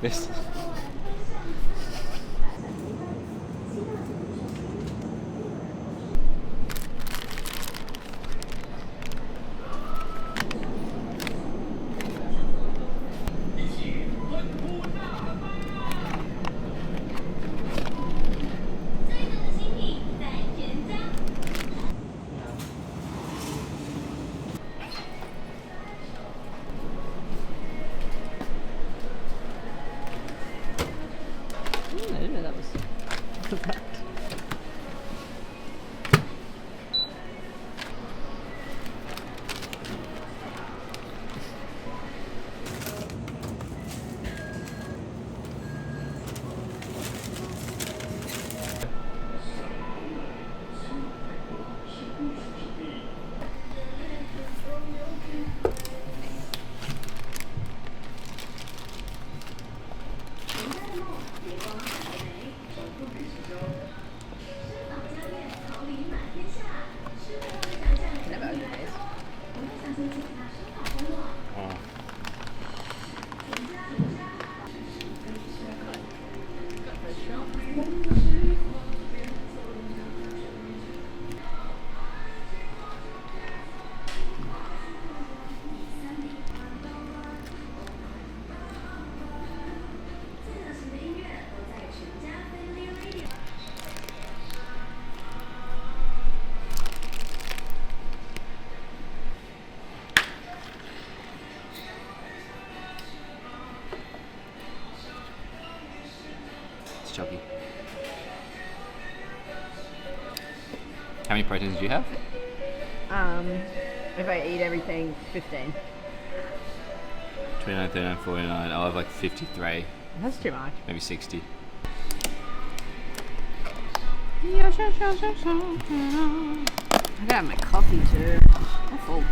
This. I didn't know that was correct. Never opened this. It's chunky. How many proteins do you have? If I eat everything, 15. 29, 39, 49. I'll have like 53, That's too much. maybe 60. I gotta have my coffee too. I'm full.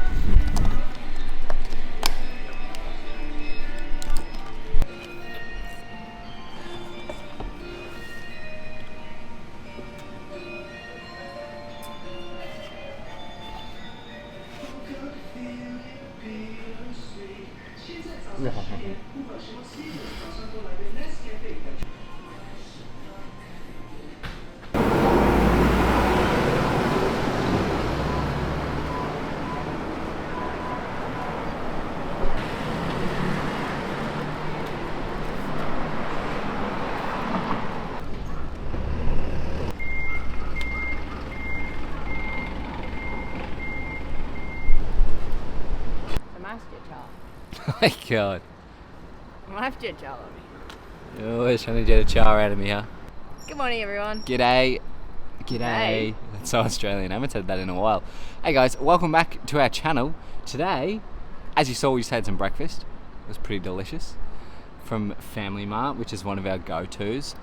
Oh my god. I have to tell me. You're always trying to get a char out of me, huh? Good morning, everyone. G'day. Hey. That's so Australian. I haven't said that in a while. Hey guys, welcome back to our channel. Today, as you saw, we just had some breakfast. It was pretty delicious. From Family Mart, which is one of our go-tos.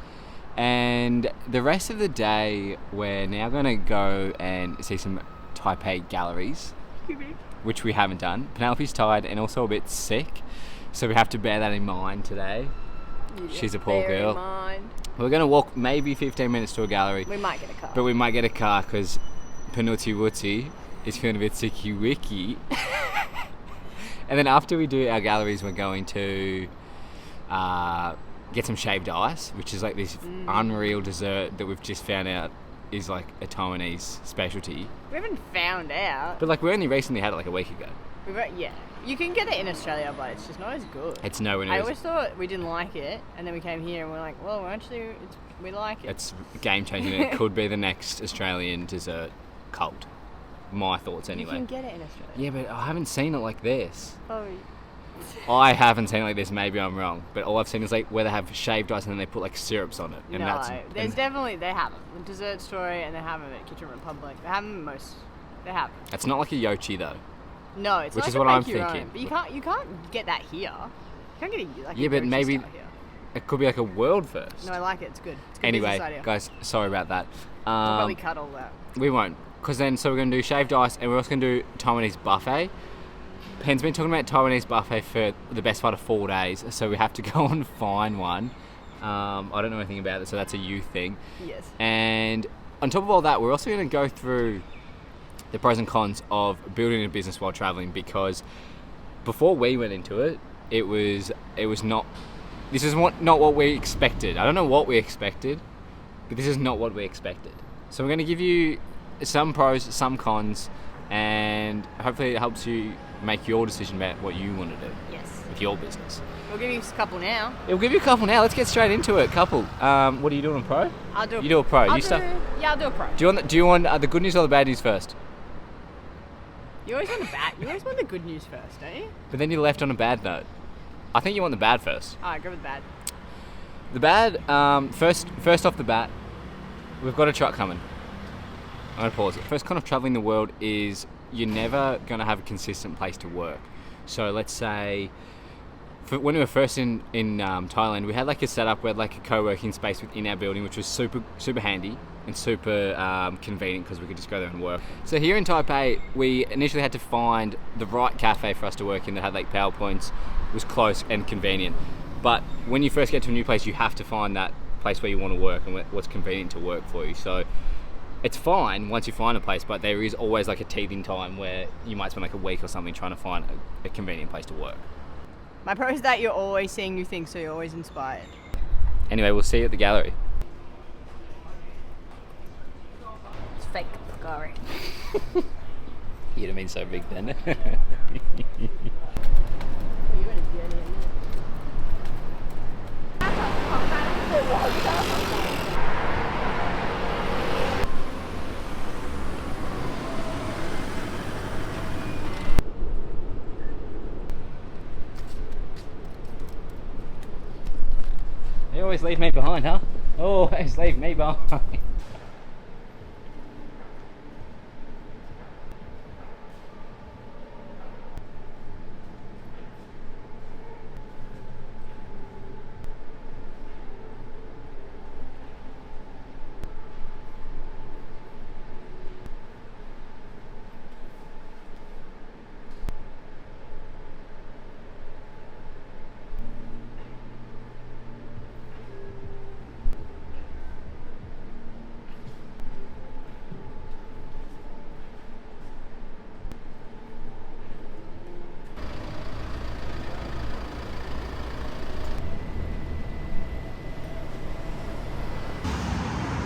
And the rest of the day, we're now going to go and see some Taipei galleries, which we haven't done. Penelope's tired and also a bit sick, so we have to bear that in mind today. She's a poor Bear in girl. mind. We're going to walk maybe 15 minutes to a gallery, We might get a car. but we might get a car because Penuti Wooty is feeling a bit sicky wicky. And then after we do our galleries, we're going to get some shaved ice, which is like this unreal dessert that we've just found out is like a Taiwanese specialty. We haven't found out. But like we only recently had it like a week ago. Yeah. You can get it in Australia, but it's just not as good. It's nowhere I near. always thought we didn't like it, and then we came here and we're like, well, actually, we like it. It's game changing. It could be the next Australian dessert cult. My thoughts anyway. You can get it in Australia. Yeah, but I haven't seen it like this. Oh, I haven't seen it like this. Maybe I'm wrong, but all I've seen is like where they have shaved ice and then they put like syrups on it, and no, that's. there's and definitely, they have them. The Dessert Story, and they have them at Kitchen Republic. They have them most, they have them. It's not like a yochi though. No, it's Which like is a what make I'm your thinking. own. But you can't get that here. You can't get it like Yeah, a but grocery maybe- style here. It could be like a world first. No, I like it. It's good. It's a good Anyway, business idea. guys, sorry about that. We'll probably cut all that. We won't, because then so we're gonna do shaved ice, and we're also gonna do Taiwanese buffet. Pen's been talking about Taiwanese buffet for the best part of 4 days, so we have to go and find one. I don't know anything about it, so that's a you thing. Yes. And on top of all that, we're also going to go through the pros and cons of building a business while traveling, because before we went into it, it was not This is not what we expected. I don't know what we expected, but this is not what we expected. So we're going to give you some pros, some cons, and hopefully it helps you make your decision about what you want to do. Yes. With your business. We'll give you a couple now. We'll give you a couple now. Let's get straight into it. Couple. What are you doing, pro? I'll do. You do a pro. I'll do a pro. Do you want the good news or the bad news first? You always want the good news first, don't you? But then you left on a bad note. I think you want the bad first. Alright, go with the bad. The bad. First off the bat, we've got a truck coming. I'm gonna pause it. First con of traveling the world is you're never gonna have a consistent place to work. So let's say, when we were first in Thailand, we had like a setup, we had like a co-working space within our building, which was super handy and super convenient because we could just go there and work. So here in Taipei, we initially had to find the right cafe for us to work in that had like PowerPoints, was close and convenient. But when you first get to a new place, you have to find that place where you want to work and what's convenient to work for you. So it's fine once you find a place, but there is always like a teething time where you might spend like a week or something trying to find a convenient place to work. My pro is that you're always seeing new things, so you're always inspired. Anyway, we'll see you at the gallery. It's fake gallery. You'd have been so big then. You always leave me behind, huh? Always leave me behind.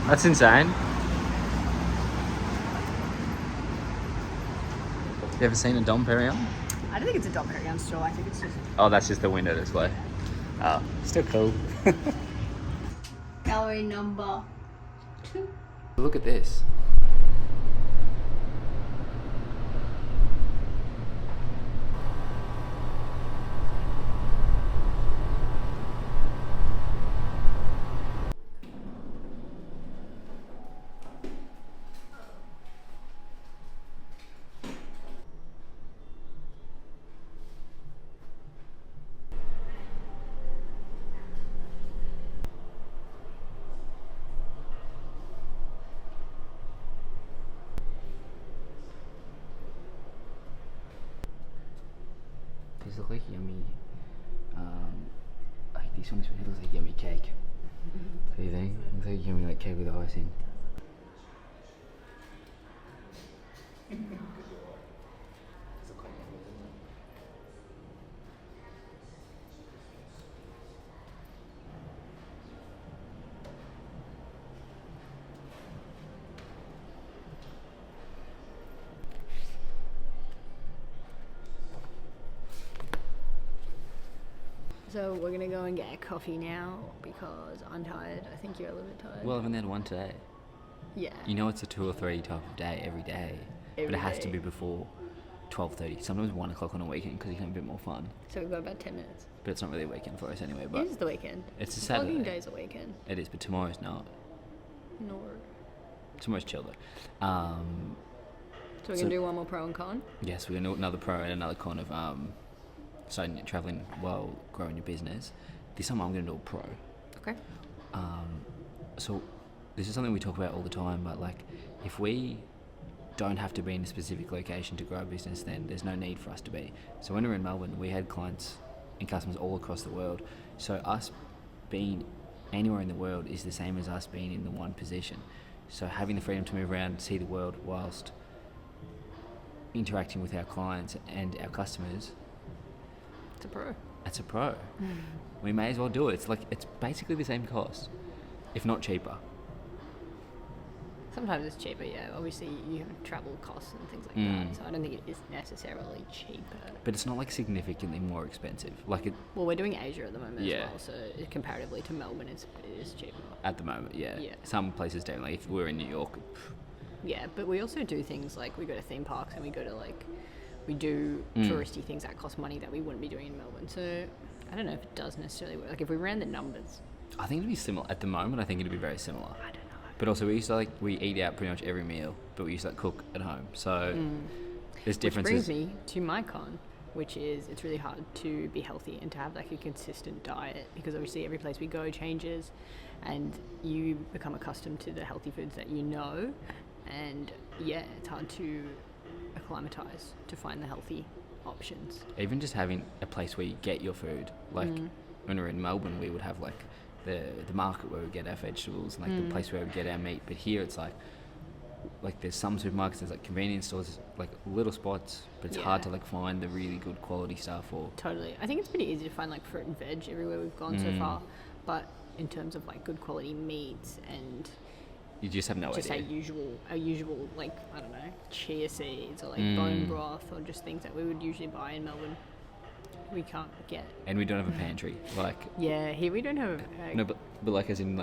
That's insane. You ever seen a Dom Perignon? I don't think it's a Dom Perignon stroll. I think it's just Oh, that's just the window display. Oh, still cool. gallery number 2. Look at this. These look like yummy. Like these ones, it looks like yummy cake. What do you think? It looks like yummy like cake with icing. So we're gonna go and get a coffee now because I'm tired. I think you're a little bit tired. Well, I've only had one today. Yeah. You know it's a 2 or 3 type of day every day. But Every it has to day. be before 12:30. Sometimes 1 o'clock on a weekend because you can have a bit more fun. So we've got about 10 minutes. But it's not really a weekend for us anyway. But It is the weekend. it's a Vlogging Saturday. day's a weekend. It is, but tomorrow's not. No. Tomorrow's chill though. So we're gonna do one more pro and con. Yes, we're gonna do another pro and another con of starting traveling while growing your business. This time I'm gonna do a pro. Okay. So this is something we talk about all the time, but like if we don't have to be in a specific location to grow a business, then there's no need for us to be. So when we were in Melbourne, we had clients and customers all across the world. So us being anywhere in the world is the same as us being in the one position. So having the freedom to move around, see the world whilst interacting with our clients and our customers, It's a pro. It's a pro. We may as well do it. It's basically the same cost, if not cheaper. Sometimes it's cheaper, yeah. Obviously, you have travel costs and things like that, so I don't think it is necessarily cheaper. But it's not like significantly more expensive. Like it. Well, we're doing Asia at the moment Yeah. as well, so comparatively to Melbourne, it is cheaper. At the moment, yeah. Yeah. Some places definitely. If we're in New York, Yeah, but we also do things like we go to theme parks and we go to we do touristy things that cost money that we wouldn't be doing in Melbourne. So I don't know if it does necessarily work. Like if we ran the numbers. I think it'd be similar. At the moment, I think it'd be very similar. I don't know. But also, we used to we eat out pretty much every meal, but we used to cook at home. So there's differences. Which brings me to my con, which is it's really hard to be healthy and to have a consistent diet, because obviously every place we go changes, and you become accustomed to the healthy foods that you know, and yeah, it's hard to acclimatize to find the healthy options. Even just having a place where you get your food, when we were in Melbourne, we would have the market where we get our vegetables and the place where we get our meat. But here it's like there's some supermarkets, there's convenience stores, little spots, but it's hard to find the really good quality stuff. Or totally, I think it's pretty easy to find fruit and veg everywhere we've gone so far, but in terms of good quality meats and you just have no idea. Just a usual I don't know, chia seeds or bone broth or just things that we would usually buy in Melbourne. We can't get. And we don't have a pantry. Yeah, here we don't have. No, but as in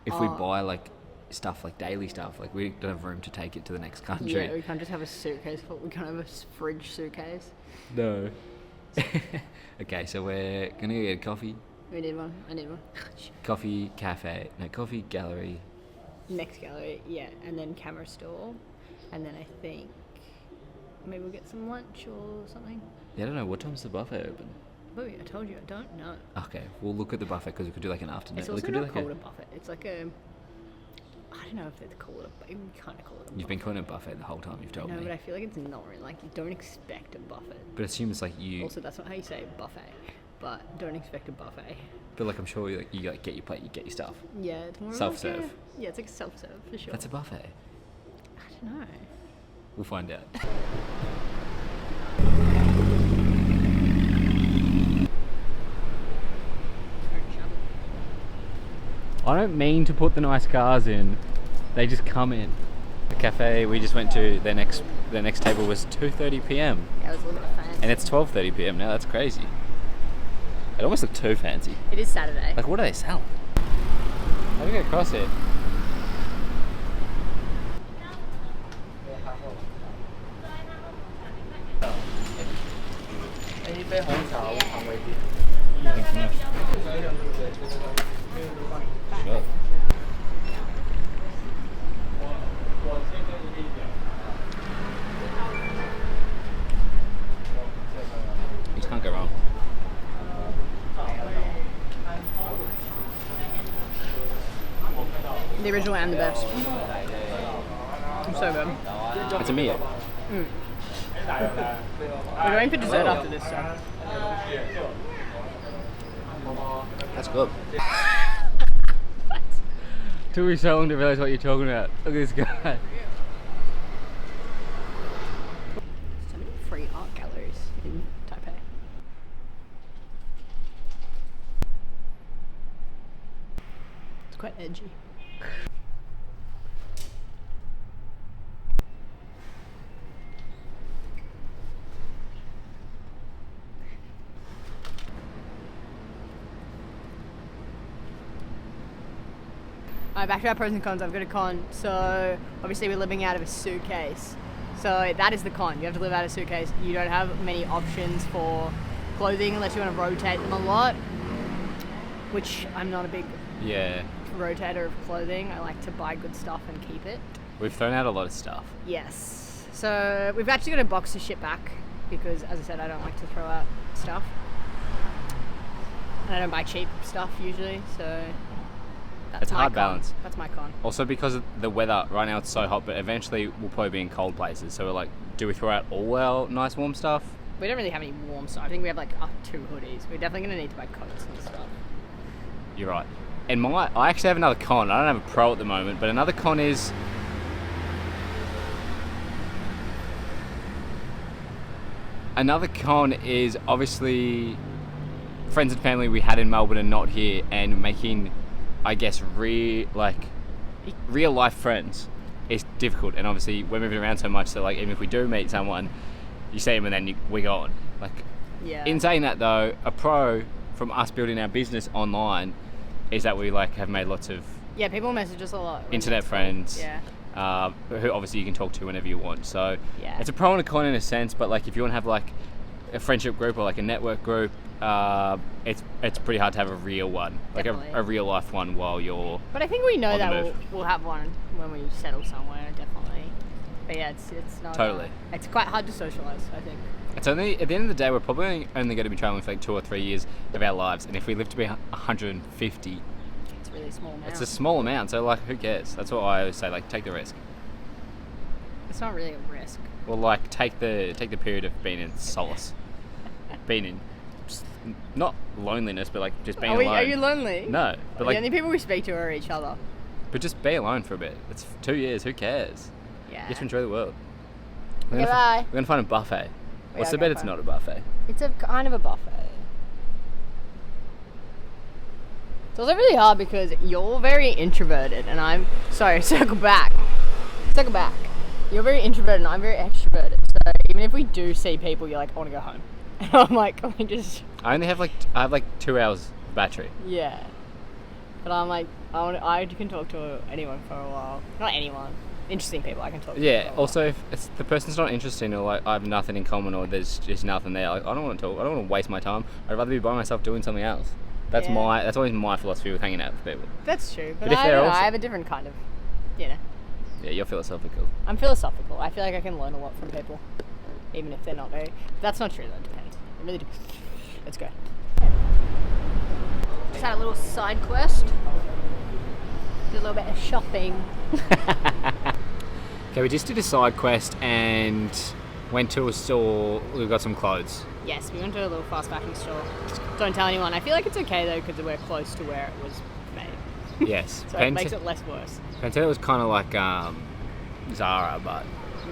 if we buy stuff daily stuff, we don't have room to take it to the next country. Yeah, we can't just have a suitcase full. We can't have a fridge suitcase. No. Okay, so we're gonna get a coffee. We need one. I need one. Coffee cafe. No, coffee gallery. Next gallery, yeah, and then camera stall, and then I think maybe we'll get some lunch or something. Yeah, I don't know. What time's the buffet open? Oh, I told you, I don't know. Okay, we'll look at the buffet because we could do an afternoon. It's also not called a buffet. It's I don't know if it's called a. You kind of call it a buffet. You've been calling it a buffet the whole time. You've told me. No, but I feel like it's not really. You don't expect a buffet. But assume it's you. Also, that's not how you say buffet. But don't expect a buffet. But I'm sure you get your plate, you get your stuff. Yeah, it's more self-serve. Yeah, it's self-serve for sure. That's a buffet. I don't know. We'll find out. I don't mean to put the nice cars in. They just come in. The cafe we just went to, their next table was 2:30 p.m. Yeah, it was a little bit fancy. And it's 12:30 p.m. now. That's crazy. It almost looked too fancy. It is Saturday. What are they selling? How do we get across here? Sure. You just can't go wrong. The original and the best. It's so good. It's a meal. We're going for dessert after this, so. That's good. Took me so long to realise what you're talking about. Look at this guy. So many free art galleries in Taipei. It's quite edgy. Alright, back to our pros and cons. I've got a con. So obviously we're living out of a suitcase. So that is the con. You have to live out of a suitcase. You don't have many options for clothing unless you want to rotate them a lot, which I'm not a big rotator of clothing. I like to buy good stuff and keep it. We've thrown out a lot of stuff. Yes. So we've actually got a box to ship back because, as I said, I don't like to throw out stuff. And I don't buy cheap stuff usually, so It's a hard balance. That's my con. Also because of the weather, right now it's so hot, but eventually we'll probably be in cold places. So we're like, do we throw out all our nice warm stuff? We don't really have any warm stuff. I think we have 2 hoodies. We're definitely going to need to buy coats and stuff. You're right. And I actually have another con. I don't have a pro at the moment, but another con is obviously friends and family we had in Melbourne and not here, and making, I guess, real life friends is difficult. And obviously we're moving around so much, so like even if we do meet someone, you see them and then we go on. Like, Yeah. in saying that though, a pro from us building our business online is that we like have made lots of Yeah, people message us a lot. internet friends. Yeah. Who obviously you can talk to whenever you want. So Yeah. it's a pro and a con in a sense, but like if you want to have like a friendship group or like a network group, it's pretty hard to have a real one, like Definitely. a real life one while you're. But I think we know On the that move. we'll have one when we settle somewhere, definitely. But yeah, it's not. Totally. It's quite hard to socialise, I think. It's only at the end of the day we're probably only going to be traveling for like 2 or 3 years of our lives, and if we live to be 150, It's a really small amount. it's a small amount. So like, who cares? That's what I always say. Like, take the risk. It's not really a risk. Well, like take the period of being in solace, being in not loneliness, but like just being alone. Are you lonely? No, but The like, only people we speak to are each other. but just be alone for a bit. It's 2 years. Who cares? Yeah. Just enjoy the world. Okay, bye. We're gonna find a buffet. We What's are the gonna bet? It's find- not a buffet. It's a kind of a buffet. It's also really hard because you're very introverted and I'm sorry, circle back. You're very introverted and I'm very extroverted. So even if we do see people, you're like, I want to go home. And I'm like, can we just I have like 2 hours of battery. yeah. But I'm like, I can talk to anyone for a while. Not anyone. Interesting people I can talk to. Yeah. for a while. Also, if it's, the person's not interesting, or like I have nothing in common, or there's just nothing there, like I don't want to talk. I don't want to waste my time. I'd rather be by myself doing something else. That's Yeah. that's always my philosophy with hanging out with people. That's true. But But if I they're don't know, also- I have a different kind of, you know. Yeah, you're philosophical. I'm philosophical. I feel like I can learn a lot from people, even if they're not very. That's not true. That depends. It really depends. Let's go. Just had a little side quest. Did a little bit of shopping. Okay, we just did a side quest and went to a store. We got some clothes. Yes, we went to a little fast fashion store. Don't tell anyone. I feel like it's okay though because we're close to where it was made, Yes. so it makes it less worse. Pentel was kind of like Zara, but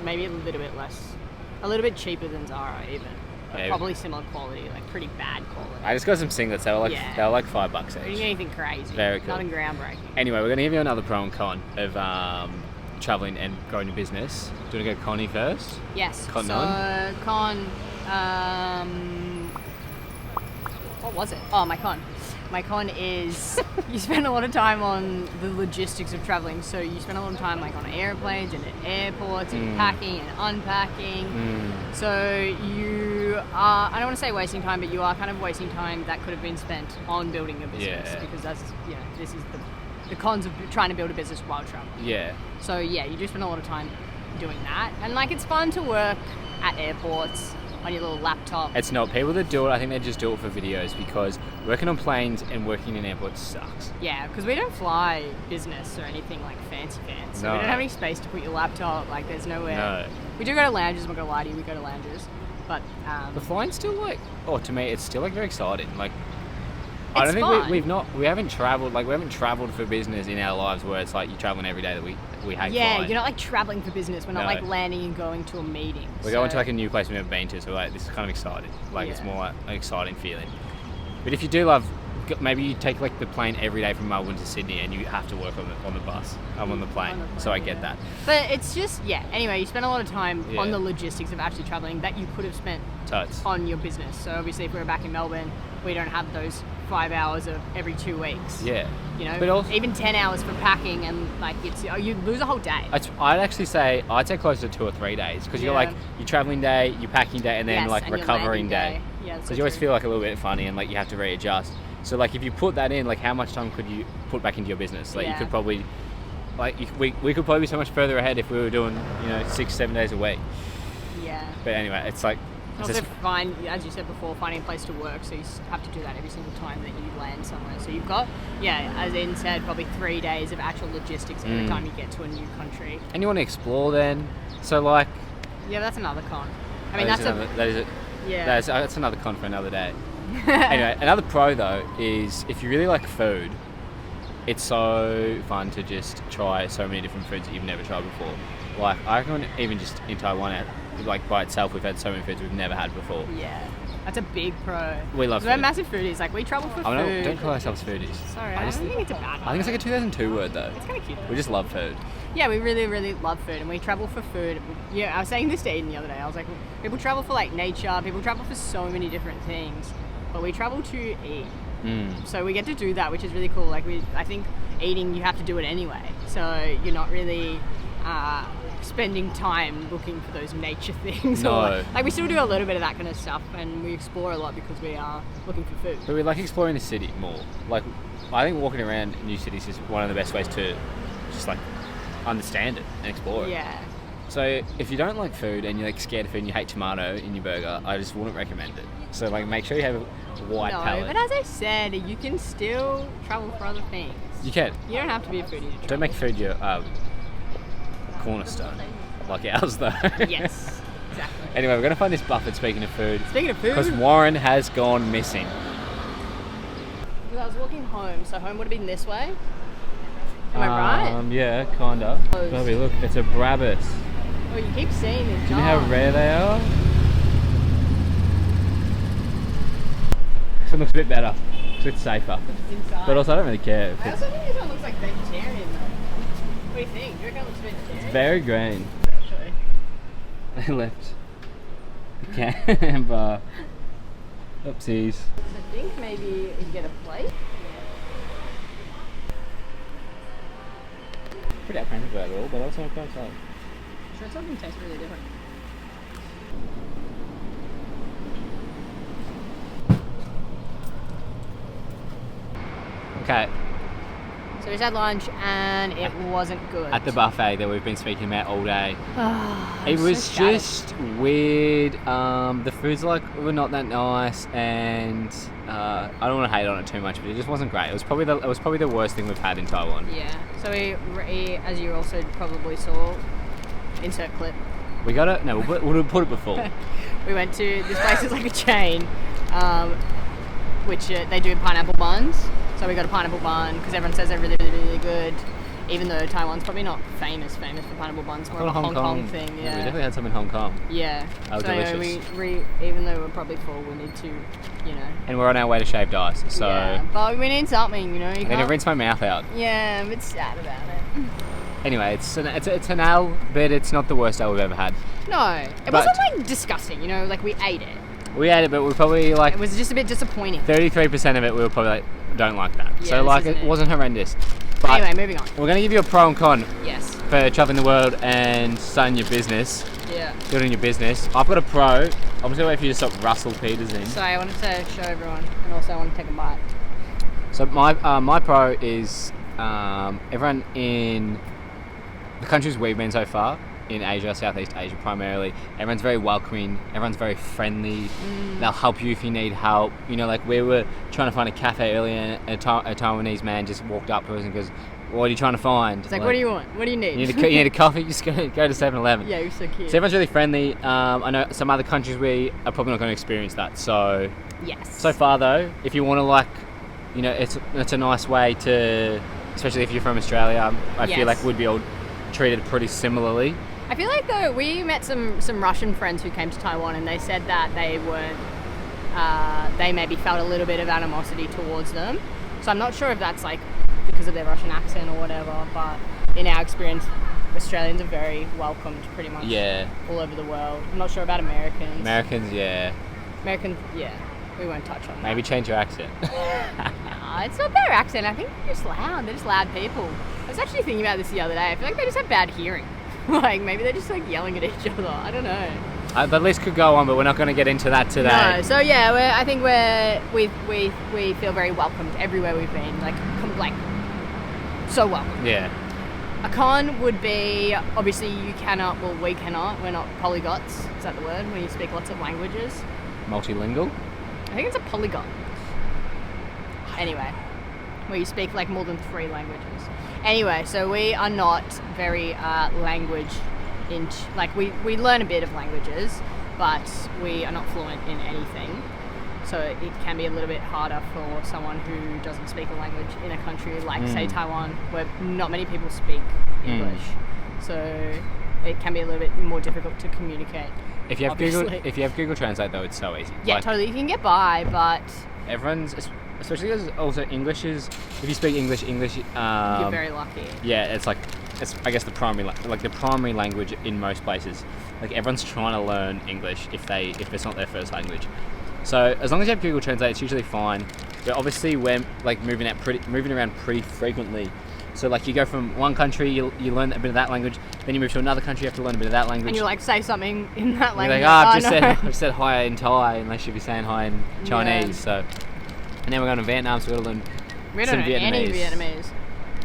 Maybe a little bit less, a little bit cheaper than Zara even. But Yeah. probably similar quality, like pretty bad quality. I just got some singlets. They were like Yeah. they were like $5 We didn't get each. anything crazy. Very cool. Nothing groundbreaking. Anyway, we're gonna give you another pro and con of traveling and growing your business. Do you want to go Connie first? Yes. Con so on? what was it? Oh, my con. My con is you spend a lot of time on the logistics of traveling. So you spend a lot of time like on airplanes and at airports and packing and unpacking. So you are, I don't want to say wasting time, but you are kind of wasting time that could have been spent on building your business Yeah. because that's, you know, this is the cons of trying to build a business while traveling. Yeah. So yeah, you do spend a lot of time doing that, and like it's fun to work at airports on your little laptop. It's not people that do it. I think they just do it for videos because working on planes and working in airports sucks. Yeah, because we don't fly business or anything like fancy. So No. we don't have any space to put your laptop. Like there's nowhere. No. We do go to lounges. I'm not gonna lie to you. We go to lounges, but The flying's still like, oh, to me, it's still like very exciting. Like, I It's don't think fun. we haven't traveled for business in our lives where it's like you're traveling every day that we hate yeah, flying. you're not like traveling for business. We're not No. like landing and going to a meeting. We're going to like a new place we've never been to, so like this is kind of exciting. Like it's Yeah. more like an exciting feeling. But if you do love, maybe you take like the plane every day from Melbourne to Sydney, and you have to work on the bus. I'm on the plane, On the plane, so I get yeah. that. But it's just anyway, you spend a lot of time Yeah. on the logistics of actually traveling that you could have spent Totes. on your business. So obviously, if we were back in Melbourne, we don't have those 5 hours of every 2 weeks. Yeah. You know, But also, even 10 hours for packing and like you lose a whole day. I'd say closer to 2 or 3 days because you're Yeah. like your traveling day, your packing day, and then Yes, like and your recovering landing day. Yeah, that's Because so you always true. feel like a little bit funny and like you have to readjust. So like if you put that in, like how much time could you put back into your business? Like you Yeah. could probably, we could probably be so much further ahead if we were doing 6-7 days a week. Yeah. But anyway, it's like it's Also, just, as you said before, finding a place to work. So you have to do that every single time that you land somewhere. So you've got, as Eden said, probably 3 days of actual logistics every time you get to a new country. and you want to explore then. So like Yeah, that's another con. I mean, that's that's another con for another day. Anyway, another pro though is if you really like food, it's so fun to just try so many different foods that you've never tried before. Like I reckon even just in Taiwan, like by itself, we've had so many foods we've never had before. Yeah. That's a big pro. We love We're food. massive foodies. Like, we travel for I food. don't call ourselves foodies. Sorry, I don't think it's a bad one. I think it's like a 2002 word though. It's kind of cute. We just love food. Yeah, we really, really love food, and we travel for food. Yeah, I was saying this to Eden the other day. I was like, people travel for like nature. People travel for so many different things, but we travel to eat. So we get to do that, which is really cool. Like I think eating, you have to do it anyway. So you're not really spending time looking for those nature things. No. Like we still do a little bit of that kind of stuff, and we explore a lot because we are looking for food. But we like exploring the city more. Like, I think walking around new cities is one of the best ways to just like understand it and explore it. Yeah. So if you don't like food and you're like scared of food and you hate tomato in your burger, I just wouldn't recommend it. So like make sure you have a wide palate. But as I said, you can still travel for other things. You can. You don't have to be a foodie to travel. Don't make food your cornerstone like ours though. Yes, exactly. Anyway, we're going to find this Buffett, speaking of food. Speaking of food. Because Warren has gone missing. Because I was walking home, so home would have been this way. Am I right? Yeah, kinda. Close. Bobby, look, it's a Brabus. Oh, you keep seeing it. Do you know how rare they are? This one looks a bit better. It's a bit safer. Inside. But also, I don't really care. I also think this one looks like vegetarian though. What do you think? Do you reckon it looks vegetarian? It's very green. Actually. They left the camber. Oopsies. I think maybe you get a plate. Pretty apprehensive about it all, but also quite excited. Sure, it's something tastes really different. Okay, So we just had lunch and it wasn't good. at the buffet that we've been speaking about all day. I'm It so was sad. just weird. The foods were not that nice, and I don't want to hate on it too much, but it just wasn't great. It was probably the worst thing we've had in Taiwan. Yeah. So we, as you also probably saw, insert clip. We got it. No, we'll put it before. We went to this place is like a chain, which they do pineapple buns. So we got a pineapple bun because everyone says they're really, really, really good. Even though Taiwan's probably not famous for pineapple buns, more of a Hong Kong thing. We Yeah. definitely had some in Hong Kong, Yeah. That was So delicious. we even though we're probably full, we need to, and we're on our way to shaved ice. So Yeah. But we need something, You I'm gonna can't. rinse my mouth out. Yeah, I'm a bit sad about it. Anyway, it's an L, but it's not the worst L we've ever had. No, it But- wasn't like disgusting. Like we ate it. We ate it, but we're probably like It was just a bit disappointing. 33% of it. We were probably like, don't like that. Yeah, So this like isn't it it. wasn't horrendous. But Anyway, moving on. we're gonna give you a pro and con Yes. for traveling the world and starting your business, Yeah. building your business. I've got a pro. I'm just gonna wait for you to stop Russell Peters in. Sorry, I wanted to show everyone, and also I want to take a bite. So my pro is everyone in the countries we've been so far, in Asia, Southeast Asia primarily, everyone's very welcoming, everyone's very friendly. They'll help you if you need help. Like we were trying to find a cafe earlier, and a Taiwanese man just walked up to us and goes, "What are you trying to find?" It's like, what do you want? What do you need? You need a coffee? Just go to 7-Eleven. Yeah, you're so cute. So everyone's really friendly. I know some other countries we are probably not going to experience that. So Yes. far though, if you want to it's a nice way to, especially if you're from Australia, I feel Yes. like we'd be all treated pretty similarly. I feel like though we met some Russian friends who came to Taiwan, and they said that they weren't. They maybe felt a little bit of animosity towards them. So I'm not sure if that's like because of their Russian accent or whatever. But in our experience, Australians are very welcomed pretty much Yeah. all over the world. I'm not sure about Americans. Americans, yeah. Americans, yeah. We won't touch on that. Maybe change your accent. Nah, it's not their accent. I think they're just loud. They're just loud people. I was actually thinking about this the other day. I feel like they just have bad hearing. Like maybe they're just like yelling at each other. I don't know. The list could go on, but we're not going to get into that today. No. So yeah, I think we feel very welcomed everywhere we've been. Like so welcome. Yeah. A con would be obviously we cannot. We're not polyglots. Is that the word? When you speak lots of languages. Multilingual. I think it's a polyglot. Anyway, where you speak like more than 3 languages. Anyway, so we are not very language we learn a bit of languages, but we are not fluent in anything. So it can be a little bit harder for someone who doesn't speak a language in a country like say Taiwan, where not many people speak English. So it can be a little bit more difficult to communicate. If you have obviously. If you have Google Translate though, it's so easy. Yeah, Like, totally. You can get by, but everyone's, especially because also English is, if you speak English, you're very lucky. yeah, it's like, it's I guess the primary language in most places. Like everyone's trying to learn English if it's not their first language. So as long as you have Google Translate, it's usually fine. But obviously we're like moving around pretty frequently. So like you go from one country, you learn a bit of that language, then you move to another country, you have to learn a bit of that language. And you like say something in that You're language. like, no. I've said hi in Thai, unless you'd be saying hi in Chinese. Yeah. So, and then we're going to Vietnam, so we've got to learn We some don't know any Vietnamese. Vietnamese.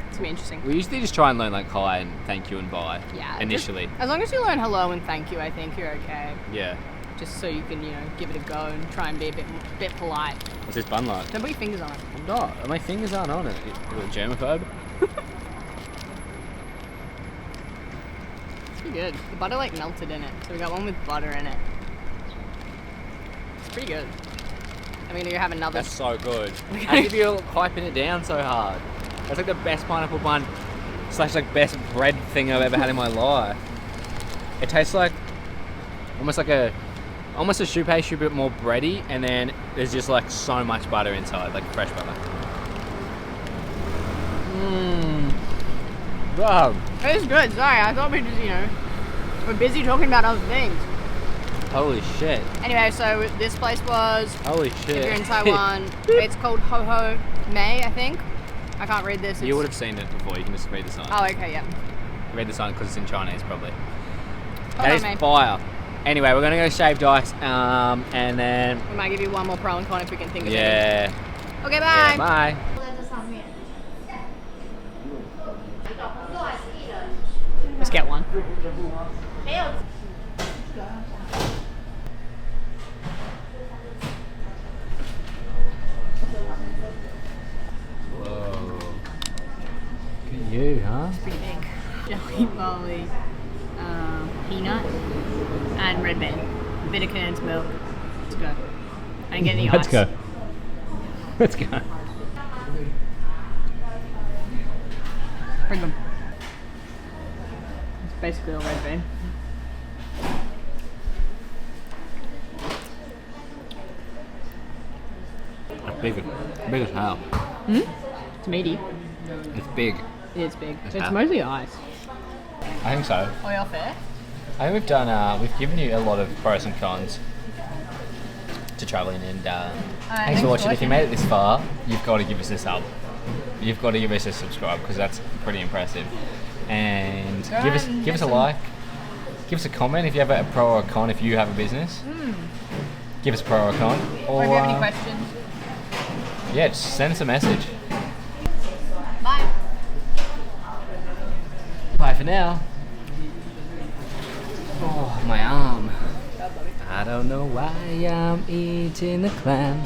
It's gonna be interesting. We usually just try and learn like hi and thank you and bye. Yeah. Initially. As long as you learn hello and thank you, I think you're okay. Yeah. Just so you can, give it a go and try and be a bit polite. What's this bun like? Don't put your fingers on it. I'm not. My fingers aren't on it. You're a germaphobe. It's pretty good. The butter like melted in it, so we got one with butter in it. It's pretty good. I'm gonna go have another. That's so good. How do you're piping it down so hard? That's like the best pineapple bun / like best bread thing I've ever had in my life. It tastes like almost a choux pastry, but more bready, and then there's just like so much butter inside, like fresh butter. Wow. It is good. Sorry, I thought we just, we're busy talking about other things. Holy shit. Anyway, so this place was, Holy shit. if you're in Taiwan, it's called Ho Ho Mei, I think. I can't read this. You would have seen it before, you can just read the sign. Oh, okay, yeah. Read the sign because it's in Chinese, probably. Ho That Ho is Mei. fire. Anyway, we're gonna go shaved ice, and then We might give you one more pro and con if we can think of yeah. anything. Okay, bye. Yeah, bye. Let's get one. Whoa. Look at you, huh? Pretty big. Jelly molly, peanut, and red bean. A bit of condensed milk. Let's go. I didn't get any Let's ice. go. Let's go. Bring them. It's basically all red bean. Big as hell. It's meaty. It's big. It is big. It's hell. mostly ice. I think so. Oh, you're fair? I think we've done. We've given you a lot of pros and cons to traveling, and thanks for watching. If you made it this far, you've got to give us a sub. You've got to give us a subscribe because that's pretty impressive. And give us a like. Give us a comment if you have a pro or a con. If you have a business, give us a pro or a con. Or if you have any questions. Yeah, just send us a message. Bye. Bye for now. Oh, my arm. I don't know why I'm eating the clams.